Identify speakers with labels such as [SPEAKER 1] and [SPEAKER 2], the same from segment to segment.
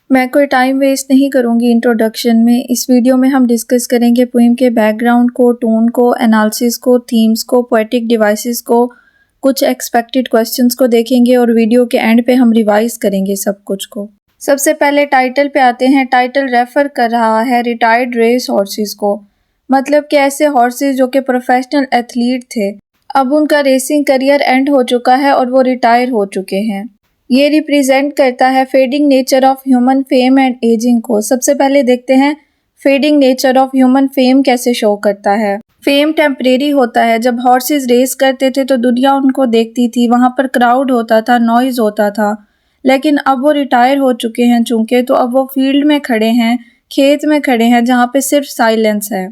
[SPEAKER 1] मैं कोई time waste नहीं करूंगी इंट्रोडक्शन में। इस वीडियो में हम डिस्कस करेंगे पोइम के बैकग्राउंड को, टोन को, एनालिसिस को, थीम्स को, पोएटिक डिवाइसेस को, कुछ एक्सपेक्टेड क्वेश्चंस को देखेंगे और वीडियो के एंड पे हम रिवाइज करेंगे सब कुछ को। सबसे पहले टाइटल पे आते हैं। टाइटल रेफर कर रहा है रिटायर्ड रेस हॉर्सेस को, मतलब कि ऐसे हॉर्सेस जो कि प्रोफेशनल एथलीट थे, अब उनका रेसिंग करियर एंड हो चुका है और वो रिटायर हो चुके हैं। ये रिप्रेजेंट करता है fading nature of human fame and ageing को। सबसे पहले देखते हैं fading nature of human fame कैसे शो करता है। फेम टेम्परेरी होता है। जब हॉर्सेस रेस करते थे तो दुनिया उनको देखती थी, वहाँ पर क्राउड होता था, नॉइज होता था, लेकिन अब वो रिटायर हो चुके हैं चूंकि, तो अब वो फील्ड में खड़े हैं, खेत में खड़े हैं जहाँ पे सिर्फ साइलेंस है।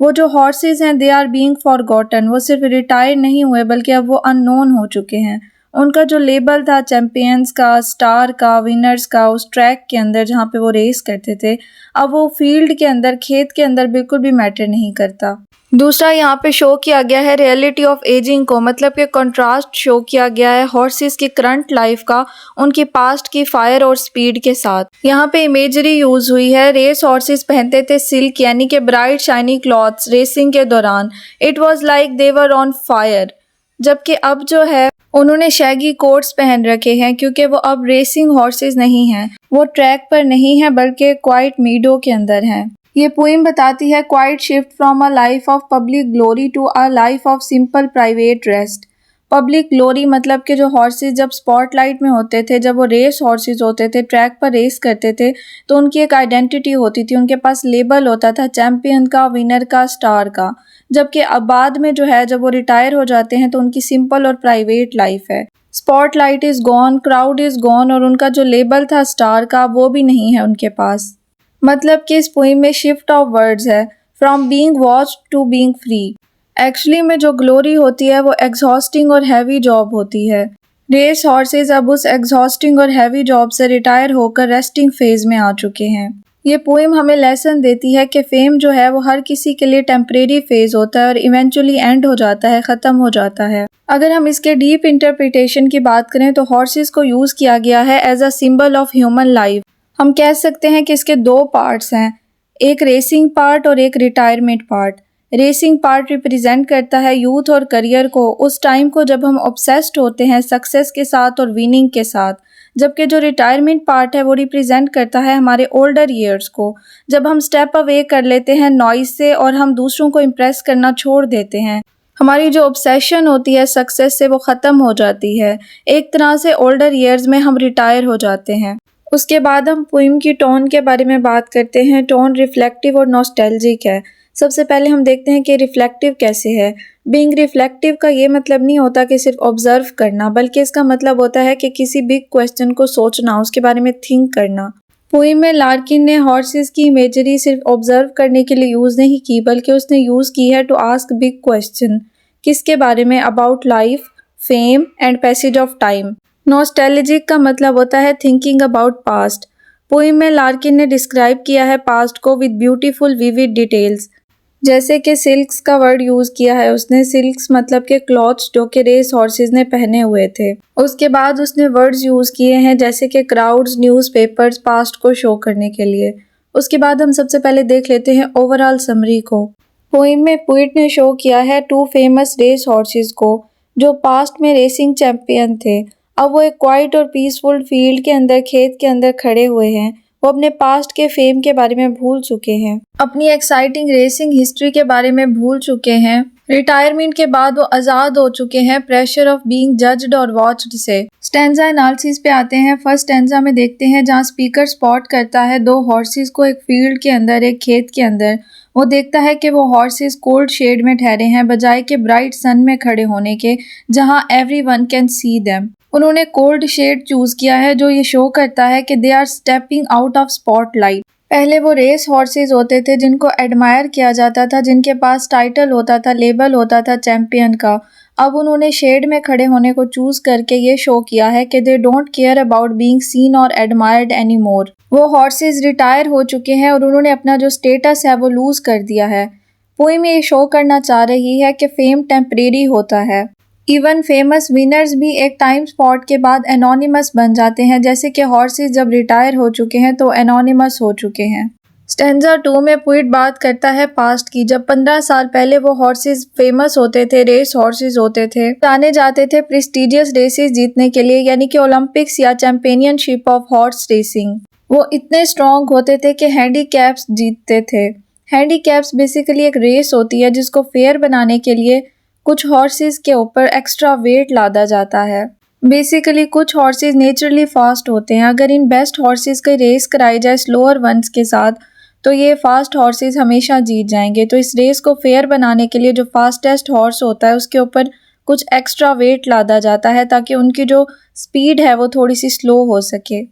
[SPEAKER 1] वो जो हॉर्सेस हैं दे आर बीइंग फॉरगॉटन। वो सिर्फ रिटायर नहीं हुए बल्कि अब वो अननोन हो चुके हैं। उनका जो लेबल था चैंपियंस का, स्टार का, विनर्स का, उस ट्रैक के अंदर जहाँ पे वो रेस करते थे, अब वो फील्ड के अंदर, खेत के अंदर बिल्कुल भी मैटर नहीं करता। दूसरा यहाँ पे शो किया गया है रियलिटी ऑफ एजिंग को, मतलब कि कंट्रास्ट शो किया गया है हॉर्सेस की करंट लाइफ का उनकी पास्ट की फायर और स्पीड के साथ। यहाँ पे इमेजरी यूज हुई है। रेस हॉर्सेस पहनते थे सिल्क यानी कि ब्राइट शाइनी क्लॉथ्स रेसिंग के दौरान। It was like they were on fire. जबकि अब जो है उन्होंने शैगी कोट्स पहन रखे हैं क्योंकि वो अब रेसिंग हॉर्सेस नहीं हैं, वो ट्रैक पर नहीं है बल्कि क्वाइट मीडो के अंदर हैं। ये पोइम बताती है quite shift from a life of public glory to a life of simple private rest. Public glory मतलब कि जो हॉर्सेस जब स्पॉटलाइट में होते थे, जब वो रेस हॉर्सेस होते थे, ट्रैक पर रेस करते थे, तो उनकी एक आइडेंटिटी होती थी, उनके पास लेबल होता था चैंपियन का, विनर का, स्टार का। जबकि अब बाद में जो है जब वो रिटायर हो जाते हैं तो उनकी सिंपल और प्राइवेट लाइफ है। Spotlight is gone, crowd is gone, और उनका जो लेबल था स्टार का वो भी नहीं है उनके पास। मतलब कि इस पोइम में शिफ्ट ऑफ वर्ड्स है, from being watched to being free. Actually में जो ग्लोरी होती है वो एग्जॉस्टिंग और हैवी जॉब होती है। रेस हॉर्सेस अब उस एग्जॉस्टिंग और हैवी जॉब से रिटायर होकर रेस्टिंग फेज में आ चुके हैं। ये पोइम हमें लेसन देती है कि फेम जो है वो हर किसी के लिए टेम्परेरी फेज होता है और इवेंचुअली एंड हो जाता है, ख़त्म हो जाता है। अगर हम इसके डीप इंटरप्रिटेशन की बात करें तो हॉर्सेस को यूज़ किया गया है as a symbol of human life. हम कह सकते हैं कि इसके दो पार्ट्स हैं, एक रेसिंग पार्ट और एक retirement part. Racing part represent करता है यूथ और करियर को, उस टाइम को जब हम ऑब्सेस्ड होते हैं सक्सेस के साथ और विनिंग के साथ। जबकि जो रिटायरमेंट पार्ट है वो रिप्रेजेंट करता है हमारे ओल्डर ईयर्स को, जब हम स्टेप अवे कर लेते हैं नॉइज से और हम दूसरों को इम्प्रेस करना छोड़ देते हैं। हमारी जो ऑब्सेशन होती है सक्सेस से वो ख़त्म हो जाती है। एक तरह से ओल्डर ईयर्स में हम रिटायर हो जाते हैं। उसके बाद हम पोइम की टोन के बारे में बात करते हैं। टोन रिफ्लेक्टिव और नॉस्टैल्जिक है। सबसे पहले हम देखते हैं कि रिफ्लेक्टिव कैसे है। बीइंग रिफ्लेक्टिव का ये मतलब नहीं होता कि सिर्फ ऑब्जर्व करना, बल्कि इसका मतलब होता है कि किसी बिग क्वेश्चन को सोचना, उसके बारे में थिंक करना। पोइम में लार्किन ने हॉर्सेस की इमेजरी सिर्फ ऑब्जर्व करने के लिए यूज़ नहीं की, बल्कि उसने यूज़ की है टू आस्क बिग क्वेश्चन। किसके बारे में? About life, fame and passage of time. Nostalgic का मतलब होता है थिंकिंग अबाउट पास्ट। पोइम में लार्किन ने डिस्क्राइब किया है पास्ट को विद ब्यूटीफुल विविड डिटेल्स, जैसे कि सिल्क्स का वर्ड यूज़ किया है उसने। सिल्क्स मतलब के क्लॉथ्स जो कि रेस हॉर्सेस ने पहने हुए थे। उसके बाद उसने वर्ड्स यूज़ किए हैं जैसे कि क्राउड्स, न्यूज़पेपर्स, पास्ट को शो करने के लिए। उसके बाद हम सबसे पहले देख लेते हैं ओवरऑल समरी को। पोइम में पोइट ने शो किया है टू फेमस रेस हॉर्सेस को जो पास्ट में रेसिंग चैंपियन थे। अब वो एक क्वाइट और पीसफुल फील्ड के अंदर, खेत के अंदर खड़े हुए हैं। वो अपने पास्ट के फेम के बारे में भूल चुके हैं, अपनी एक्साइटिंग रेसिंग हिस्ट्री के बारे में भूल चुके हैं। रिटायरमेंट के बाद वो आज़ाद हो चुके हैं प्रेशर ऑफ बीइंग जज्ड और वॉच्ड से। स्टैंजा एनालिसिस पे आते हैं। फर्स्ट स्टैंजा में देखते हैं जहाँ स्पीकर स्पॉट करता है दो हॉर्सेस को एक फील्ड के अंदर, एक खेत के अंदर। वो देखता है कि वो हॉर्सेस कोल्ड शेड में ठहरे हैं बजाय के ब्राइट सन में खड़े होने के, जहाँ एवरीवन कैन सी देम। उन्होंने कोल्ड शेड चूज किया है जो ये शो करता है कि they are stepping out of spotlight. पहले वो रेस हॉर्सेस होते थे जिनको एडमायर किया जाता था, जिनके पास टाइटल होता था, लेबल होता था चैंपियन का। अब उन्होंने शेड में खड़े होने को चूज करके ये शो किया है कि they don't care about being seen और एडमायर्ड एनी मोर। वो हॉर्सेस रिटायर हो चुके हैं और उन्होंने अपना जो स्टेटस है वो लूज कर दिया है। पोइम ये शो करना चाह रही है कि फेम टेम्परेरी होता है। इवन फेमस विनर्स भी एक टाइम स्पॉट के बाद एनोनिमस बन जाते हैं, जैसे कि हॉर्सेस जब रिटायर हो चुके हैं तो एनोनिमस हो चुके हैं। स्टेंजा 2 में पोइट बात करता है पास्ट की, जब 15 साल पहले वो हॉर्सेस फेमस होते थे, रेस हॉर्सेस होते थे, जाने जाते थे प्रेस्टिजियस रेसेस जीतने के लिए, यानी कि ओलंपिक्स या चैंपियनशिप ऑफ हॉर्स रेसिंग। वो इतने स्ट्रॉन्ग होते थे कि हैंडीकैप्स जीतते थे। हैंडीकैप्स बेसिकली एक रेस होती है जिसको फेयर बनाने के लिए कुछ हॉर्सेस के ऊपर एक्स्ट्रा वेट लादा जाता है। बेसिकली कुछ हॉर्सेस नेचुरली फास्ट होते हैं, अगर इन बेस्ट हॉर्सेस की रेस कराई जाए स्लोअर वंस के साथ तो ये फास्ट हॉर्सेस हमेशा जीत जाएंगे। तो इस रेस को फेयर बनाने के लिए जो फास्टेस्ट हॉर्स होता है उसके ऊपर कुछ एक्स्ट्रा वेट लादा जाता है ताकि उनकी जो स्पीड है वो थोड़ी सी स्लो हो सके।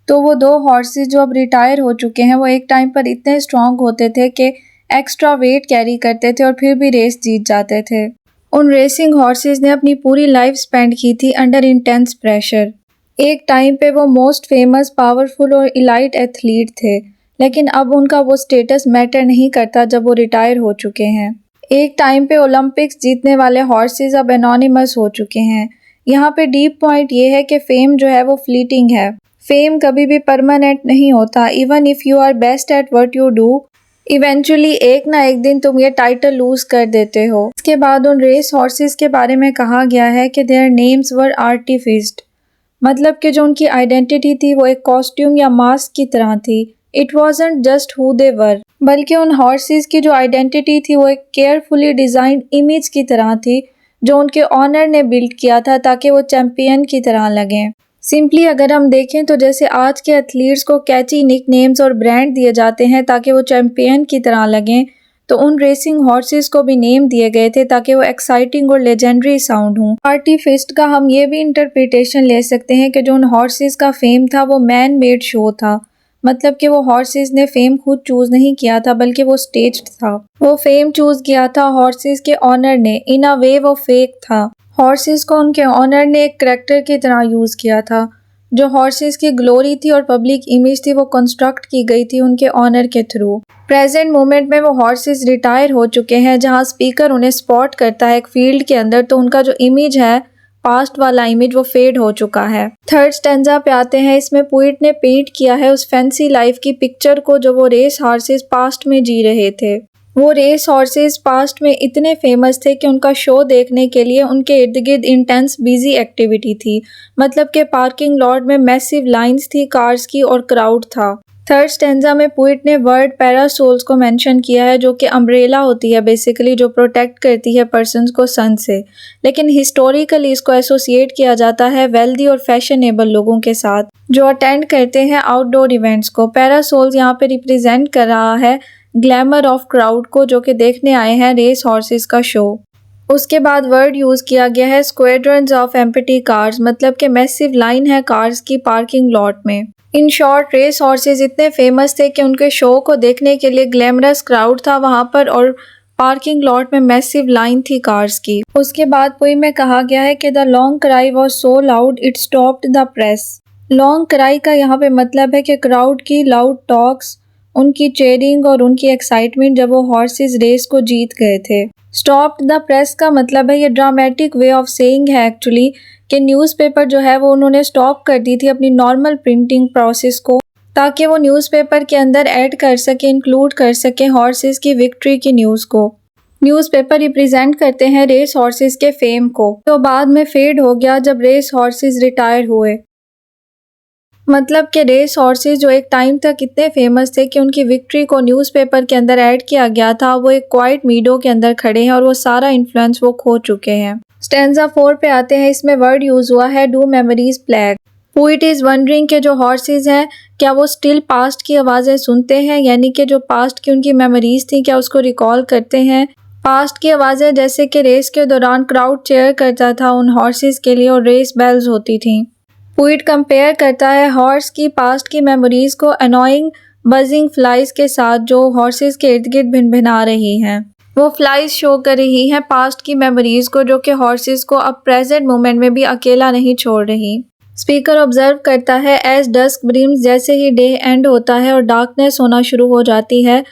[SPEAKER 1] तो वो 2 हॉर्सेस जो अब रिटायर हो चुके हैं वो एक टाइम पर इतने स्ट्रॉन्ग होते थे कि एक्स्ट्रा वेट कैरी करते थे और फिर भी रेस जीत जाते थे। उन रेसिंग हॉर्सेस ने अपनी पूरी लाइफ स्पेंड की थी अंडर इंटेंस प्रेशर। एक टाइम पे वो मोस्ट फेमस, पावरफुल और इलाइट एथलीट थे, लेकिन अब उनका वो स्टेटस मैटर नहीं करता जब वो रिटायर हो चुके हैं। एक टाइम पे ओलंपिक्स जीतने वाले हॉर्सेस अब एनोनिमस हो चुके हैं। यहाँ पे डीप पॉइंट ये है कि फेम जो है वो फ्लीटिंग है। फेम कभी भी परमानेंट नहीं होता। Even if you are best at what you do, eventually एक ना एक दिन तुम ये टाइटल लूज कर देते हो। इसके बाद उन रेस हॉर्सेस के बारे में कहा गया है कि देयर नेम्स वर आर्टिफिस्ड, मतलब कि जो उनकी आइडेंटिटी थी वो एक कॉस्ट्यूम या मास्क की तरह थी। It wasn't just who they were, बल्कि उन हॉर्सेस की जो आइडेंटिटी थी वो एक केयरफुली डिजाइंड इमेज की तरह थी जो उनके ऑनर ने बिल्ड किया था ताकि वो चैंपियन की तरह लगें। सिंपली अगर हम देखें तो जैसे आज के एथलीट्स को कैची निक नेम्स और ब्रांड दिए जाते हैं ताकि वो चैंपियन की तरह लगें, तो उन रेसिंग हॉर्सेस को भी नेम दिए गए थे ताकि वो एक्साइटिंग और लेजेंडरी साउंड हों। आर्टिफिस्ट का हम ये भी इंटरप्रिटेशन ले सकते हैं कि जो उन हॉर्सेस का फेम था वो मैन मेड शो था, मतलब कि वो हॉर्सेस ने फेम खुद चूज नहीं किया था बल्कि वो स्टेज्ड था। वो फेम चूज किया था हॉर्सेस के ऑनर ने। इन अ वे वो फेक था। हॉर्सेस को उनके ऑनर ने एक करैक्टर की तरह यूज किया था। जो हॉर्सेस की ग्लोरी थी और पब्लिक इमेज थी वो कंस्ट्रक्ट की गई थी उनके ऑनर के थ्रू। प्रेजेंट मोमेंट में वो हॉर्सेस रिटायर हो चुके हैं, जहां स्पीकर उन्हें स्पॉट करता है एक फील्ड के अंदर, तो उनका जो इमेज है, पास्ट वाला इमेज, वो फेड हो चुका है। थर्ड स्टेंजा पे आते हैं। इसमें पोइट ने पेंट किया है उस फैंसी लाइफ की पिक्चर को जो वो रेस हॉर्सेस पास्ट में जी रहे थे। वो रेस हॉर्सेस पास्ट में इतने फेमस थे कि उनका शो देखने के लिए उनके इर्द गिर्द इंटेंस बिजी एक्टिविटी थी, मतलब कि पार्किंग लॉट में मैसिव लाइंस थी कार्स की और क्राउड था। थर्ड स्टेंजा में पोइट ने वर्ड पैरासोल्स को मेंशन किया है जो कि अम्ब्रेला होती है बेसिकली, जो प्रोटेक्ट करती है पर्सन्स को सन से, लेकिन हिस्टोरिकली इसको एसोसिएट किया जाता है वेल्दी और फैशनेबल लोगों के साथ जो अटेंड करते हैं आउटडोर इवेंट्स को। पैरासोल्स यहाँ पे रिप्रेजेंट कर रहा है ग्लैमर ऑफ क्राउड को जो कि देखने आए हैं रेस हॉर्सेस का शो। उसके बाद वर्ड यूज किया गया है स्क्वाड्रन्स ऑफ एम्प्टी कार्स, मतलब कि मैसिव लाइन है कार्स की पार्किंग लॉट में। इन शॉर्ट रेस हॉर्सेस इतने फेमस थे कि उनके शो को देखने के लिए ग्लैमरस क्राउड था वहां पर और पार्किंग लॉट में मैसिव लाइन थी कार्स की। उसके बाद पोएम में कहा गया है कि the long cry was so loud it stopped the press. Long cry का यहाँ पे मतलब है कि क्राउड की लाउड टॉक्स, उनकी चेयरिंग और उनकी एक्साइटमेंट जब वो हॉर्सेस रेस को जीत गए थे। स्टॉप्ड द प्रेस का मतलब है, ये ड्रामेटिक वे ऑफ सेइंग है एक्चुअली, कि न्यूज़पेपर जो है वो उन्होंने स्टॉप कर दी थी अपनी नॉर्मल प्रिंटिंग प्रोसेस को ताकि वो न्यूज़पेपर के अंदर ऐड कर सके, इंक्लूड कर सके हॉर्सेस की विक्ट्री की न्यूज़ को। न्यूज़पेपर रिप्रेजेंट करते हैं रेस हॉर्सेस के फेम को, तो बाद में फेड हो गया जब रेस हॉर्सेस रिटायर हुए। मतलब कि रेस हॉर्सेस जो एक टाइम तक इतने फेमस थे कि उनकी विक्ट्री को न्यूज़पेपर के अंदर ऐड किया गया था, वो एक क्वाइट मीडो के अंदर खड़े हैं और वो सारा इन्फ्लुएंस वो खो चुके हैं। स्टेंजा 4 पे आते हैं। इसमें वर्ड यूज हुआ है do memories plague. Poet is wandering के जो हॉर्सेस हैं क्या वो स्टिल पास्ट की आवाज़ें सुनते हैं, यानी कि जो पास्ट की उनकी मेमोरीज थी क्या उसको रिकॉल करते हैं। पास्ट की आवाज़ें जैसे कि रेस के दौरान क्राउड चेयर करता था उन हॉर्सेस के लिए और रेस बेल्स होती थी। पोइट कंपेयर करता है हॉर्स की पास्ट की मेमोरीज को अनोइंग बजिंग फ्लाइज के साथ जो हॉर्सेस के इर्द गिर्द भिनभिना रही हैं। वो फ्लाइज शो कर रही हैं पास्ट की मेमोरीज को जो कि हॉर्सेस को अब प्रेजेंट मोमेंट में भी अकेला नहीं छोड़ रही। स्पीकर ऑब्जर्व करता है एज डस्क ब्रिम्स, जैसे ही डे एंड होता है और डार्कनेस होना शुरू हो जाती है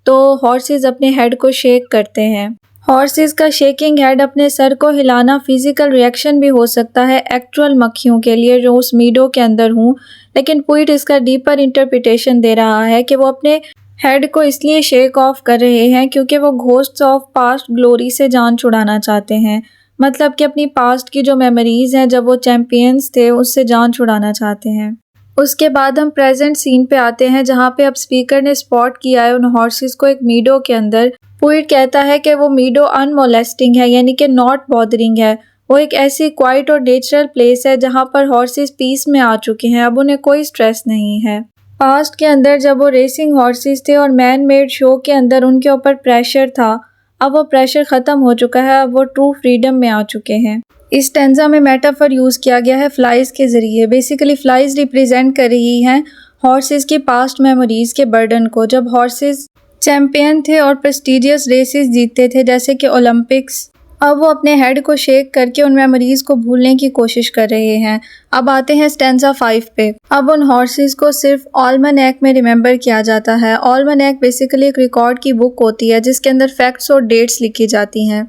[SPEAKER 1] तो हॉर्सेस अपने हेड को शेक करते हैं। हॉर्सेस का शेकिंग हेड, अपने सर को हिलाना फिजिकल रिएक्शन भी हो सकता है एक्चुअल मक्खियों के लिए जो उस मीडो के अंदर हूँ, लेकिन पोइट इसका डीपर इंटरप्रिटेशन दे रहा है कि वो अपने हेड को इसलिए शेक ऑफ कर रहे हैं क्योंकि वो घोस्ट्स ऑफ पास्ट ग्लोरी से जान छुड़ाना चाहते हैं। मतलब कि अपनी पास्ट की जो मेमोरीज हैं जब वो चैंपियंस थे उससे जान छुड़ाना चाहते हैं। उसके बाद हम प्रेजेंट सीन पे आते हैं जहाँ पे अब स्पीकर ने स्पॉट किया है उन हॉर्सेस को एक मीडो के अंदर। पोइट कहता है कि वो मीडो अनमोलेस्टिंग है, यानी कि नॉट बॉदरिंग है। वो एक ऐसी क्वाइट और नेचुरल प्लेस है जहाँ पर हॉर्सेस पीस में आ चुके हैं, अब उन्हें कोई स्ट्रेस नहीं है। पास्ट के अंदर जब वो रेसिंग हॉर्सेस थे और मैन मेड शो के अंदर उनके ऊपर प्रेशर था, अब वो प्रेशर ख़त्म हो चुका है, अब वो ट्रू फ्रीडम में आ चुके हैं। इस स्टैंजा में मेटाफर यूज़ किया गया है फ्लाइज के ज़रिए। बेसिकली फ़्लाइज रिप्रेजेंट कर रही हैं हॉर्सेस की पास्ट मेमोरीज़ के बर्डन को, जब हॉर्सेस चैम्पियन थे और प्रेस्टिजियस रेसेस जीतते थे जैसे कि ओलंपिक्स। अब वो अपने हेड को शेक करके उन मेमोरीज को भूलने की कोशिश कर रहे हैं। अब आते हैं स्टैंजा 5 पे। अब उन हॉर्सेस को सिर्फ ऑलमनैक में रिमेंबर किया जाता है। ऑलमनैक बेसिकली एक रिकॉर्ड की बुक होती है जिसके अंदर फैक्ट्स और डेट्स लिखी जाती हैं।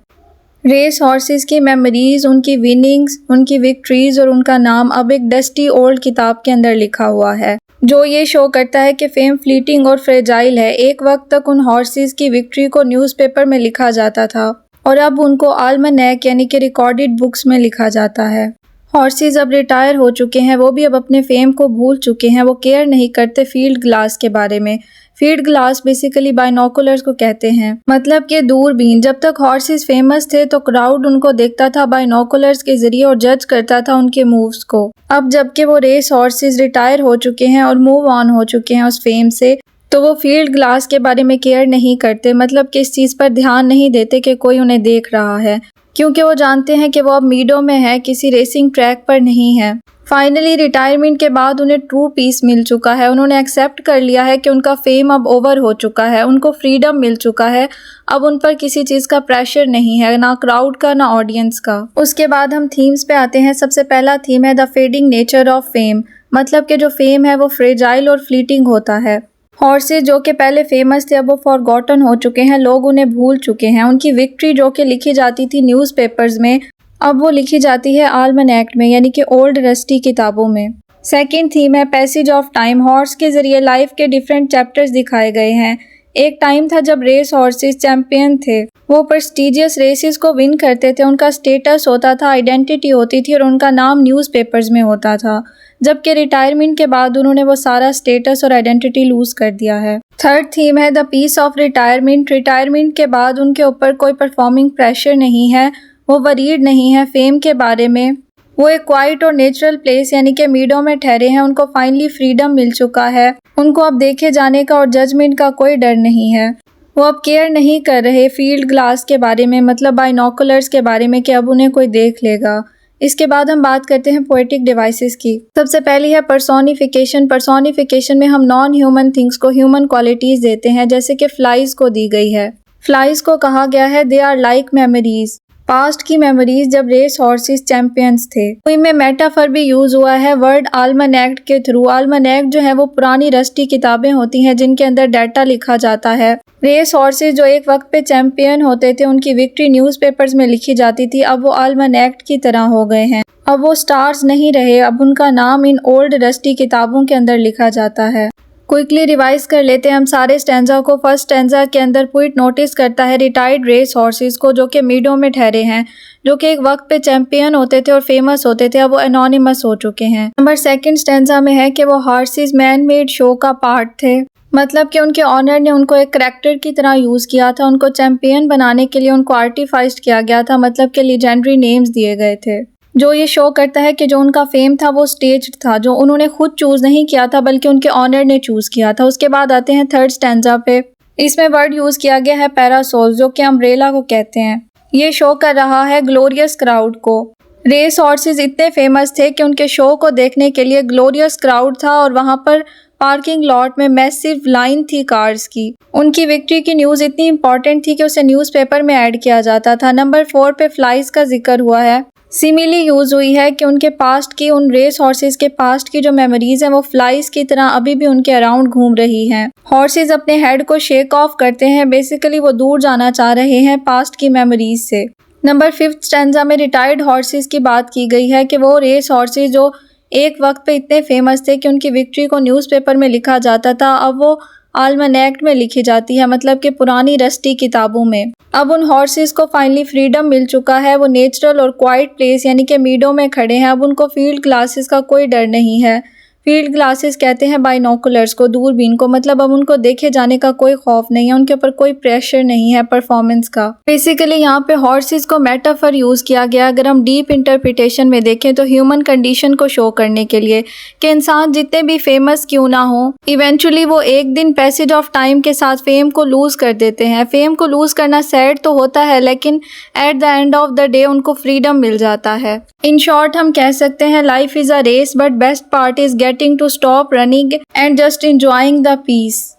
[SPEAKER 1] रेस हॉर्सेस की मेमोरीज, उनकी विनिंग्स, उनकी विक्ट्रीज और उनका नाम अब एक डस्टी ओल्ड किताब के अंदर लिखा हुआ है, जो ये शो करता है कि फेम फ्लीटिंग और फ्रेजाइल है। एक वक्त तक उन हॉर्सेस की विक्ट्री को न्यूज़पेपर में लिखा जाता था और अब उनको आलमनैक यानी कि रिकॉर्डेड बुक्स में लिखा जाता है। हॉर्सेस अब रिटायर हो चुके हैं, वो भी अब अपने फेम को भूल चुके हैं। वो केयर नहीं करते फील्ड ग्लास के बारे में। फील्ड ग्लास बेसिकली बाइनोकुलर्स को कहते हैं, मतलब कि दूरबीन। जब तक हॉर्सेस फेमस थे तो क्राउड उनको देखता था बाइनोकुलर्स के जरिए और जज करता था उनके मूव्स को। अब जबकि वो रेस हॉर्सेस रिटायर हो चुके हैं और मूव ऑन हो चुके हैं उस फेम से, तो वो फील्ड ग्लास के बारे में केयर नहीं करते, मतलब कि इस चीज़ पर ध्यान नहीं देते कि कोई उन्हें देख रहा है, क्योंकि वो जानते हैं कि वो अब मीडो में है, किसी रेसिंग ट्रैक पर नहीं है। फाइनली रिटायरमेंट के बाद उन्हें ट्रू पीस मिल चुका है। उन्होंने एक्सेप्ट कर लिया है कि उनका फेम अब ओवर हो चुका है, उनको फ्रीडम मिल चुका है। अब उन पर किसी चीज़ का प्रेशर नहीं है, ना क्राउड का ना ऑडियंस का। उसके बाद हम थीम्स पे आते हैं। सबसे पहला थीम है the fading nature of fame, मतलब कि जो फेम है वो फ्रेजाइल और फ्लीटिंग होता है। हॉर्सेस जो कि पहले फेमस थे अब वो फॉरगॉटन हो चुके हैं, लोग उन्हें भूल चुके हैं। उनकी विक्ट्री जो कि लिखी जाती थी न्यूज़पेपर्स में, अब वो लिखी जाती है आलमनैक में, यानी कि ओल्ड रस्टी किताबों में। सेकंड थीम है पैसेज ऑफ टाइम। हॉर्स के ज़रिए लाइफ के डिफरेंट चैप्टर्स दिखाए गए हैं। एक टाइम था जब रेस हॉर्सेस चैंपियन थे, वो प्रेस्टिजियस रेसेस को विन करते थे, उनका स्टेटस होता था, आइडेंटिटी होती थी और उनका नाम न्यूज़पेपर्स में होता था। जबकि रिटायरमेंट के बाद उन्होंने वो सारा स्टेटस और आइडेंटिटी लूज कर दिया है। थर्ड थीम है the peace of retirement. Retirement के बाद उनके ऊपर कोई परफॉर्मिंग प्रेशर नहीं है, वो वरीड नहीं है फेम के बारे में। वो एक क्वाइट और नेचुरल प्लेस यानी कि मीडो में ठहरे हैं। उनको फाइनली फ्रीडम मिल चुका है। उनको अब देखे जाने का और जजमेंट का कोई डर नहीं है। वो अब केयर नहीं कर रहे फील्ड ग्लास के बारे में, मतलब बाइनोकुलर्स के बारे में कि अब उन्हें कोई देख लेगा। इसके बाद हम बात करते हैं पोएटिक डिवाइसेस की। सबसे पहली है पर्सोनिफिकेशन। पर्सोनिफिकेशन में हम नॉन ह्यूमन थिंग्स को ह्यूमन क्वालिटीज़ देते हैं, जैसे कि फ्लाइज को दी गई है। फ्लाइज को कहा गया है they are like memories, past की मेमोरीज जब रेस हॉर्सेस चैंपियंस थे। इनमें मेटाफर भी यूज हुआ है वर्ड आलमनैक के थ्रू। आलमनैक जो है वो पुरानी रस्टी किताबें होती हैं जिनके अंदर डाटा लिखा जाता है। रेस हॉर्सेस जो एक वक्त पे चैंपियन होते थे उनकी विक्ट्री न्यूज़पेपर्स में लिखी जाती थी, अब वो आलमनैक की तरह हो गए हैं। अब वो स्टार्स नहीं रहे, अब उनका नाम इन ओल्ड रस्टी किताबों के अंदर लिखा जाता है। क्विकली रिवाइज कर लेते हैं हम सारे स्टैंजा को। फर्स्ट स्टैंजा के अंदर पोइट नोटिस करता है रिटायर्ड रेस हॉर्सेस को जो कि मीडो में ठहरे हैं, जो कि एक वक्त पे चैंपियन होते थे और फेमस होते थे, अब वो एनोनिमस हो चुके हैं। नंबर सेकंड स्टैंजा में है कि वो हॉर्सेस मैन मेड शो का पार्ट थे, मतलब कि उनके ऑनर ने उनको एक करैक्टर की तरह यूज़ किया था। उनको चैंपियन बनाने के लिए उनको आर्टिफाइड किया गया था, मतलब कि लीजेंडरी नेम्स दिए गए थे, जो ये शो करता है कि जो उनका फेम था वो स्टेज था, जो उन्होंने खुद चूज़ नहीं किया था बल्कि उनके ऑनर ने चूज़ किया था। उसके बाद आते हैं थर्ड स्टैंजा पे। इसमें वर्ड यूज़ किया गया है पैरासोल, जो कि अम्ब्रेला को कहते हैं। ये शो कर रहा है ग्लोरियस क्राउड को। रेस हॉर्सेस इतने फेमस थे कि उनके शो को देखने के लिए ग्लोरियस क्राउड था और वहाँ पर पार्किंग लॉट में मैसिव लाइन थी कार्स की। उनकी विक्ट्री की न्यूज़ इतनी इंपॉर्टेंट थी कि उसे न्यूज़पेपर में ऐड किया जाता था। नंबर 4 पे फ्लाइज का जिक्र हुआ है। सिमिली यूज़ हुई है कि उनके पास्ट की, उन रेस हॉर्सेस के पास्ट की जो मेमोरीज हैं वो फ्लाइज की तरह अभी भी उनके अराउंड घूम रही हैं। हॉर्सेस अपने हेड को शेक ऑफ करते हैं, बेसिकली वो दूर जाना चाह रहे हैं पास्ट की मेमोरीज से। नंबर 5 स्टैंजा में रिटायर्ड हॉर्सेस की बात की गई है कि वो रेस हॉर्सेस जो एक वक्त पे इतने फेमस थे कि उनकी विक्ट्री को न्यूज़पेपर में लिखा जाता था, अब वो आल्मनैक में लिखी जाती है, मतलब कि पुरानी रस्टी किताबों में। अब उन हॉर्सेस को फाइनली फ्रीडम मिल चुका है, वो नेचुरल और क्वाइट प्लेस यानी कि मीडो में खड़े हैं। अब उनको फील्ड ग्लासेस का कोई डर नहीं है। फील्ड ग्लासेस कहते हैं बाइनोकुलर्स को, दूरबीन को, मतलब अब उनको देखे जाने का कोई खौफ नहीं है, उनके ऊपर कोई प्रेशर नहीं है परफॉर्मेंस का। बेसिकली यहाँ पे हॉर्सेस को मेटाफर यूज़ किया गया, अगर हम डीप इंटरप्रिटेशन में देखें तो ह्यूमन कंडीशन को शो करने के लिए कि इंसान जितने भी फेमस क्यों ना हो, इवेंचुअली वो एक दिन पैसेज ऑफ टाइम के साथ फेम को लूज़ कर देते हैं। फेम को लूज़ करना सैड तो होता है, लेकिन at the end of the day उनको फ्रीडम मिल जाता है। इन शॉर्ट हम कह सकते हैं life is a race but best part is getting to stop running and just enjoying the peace.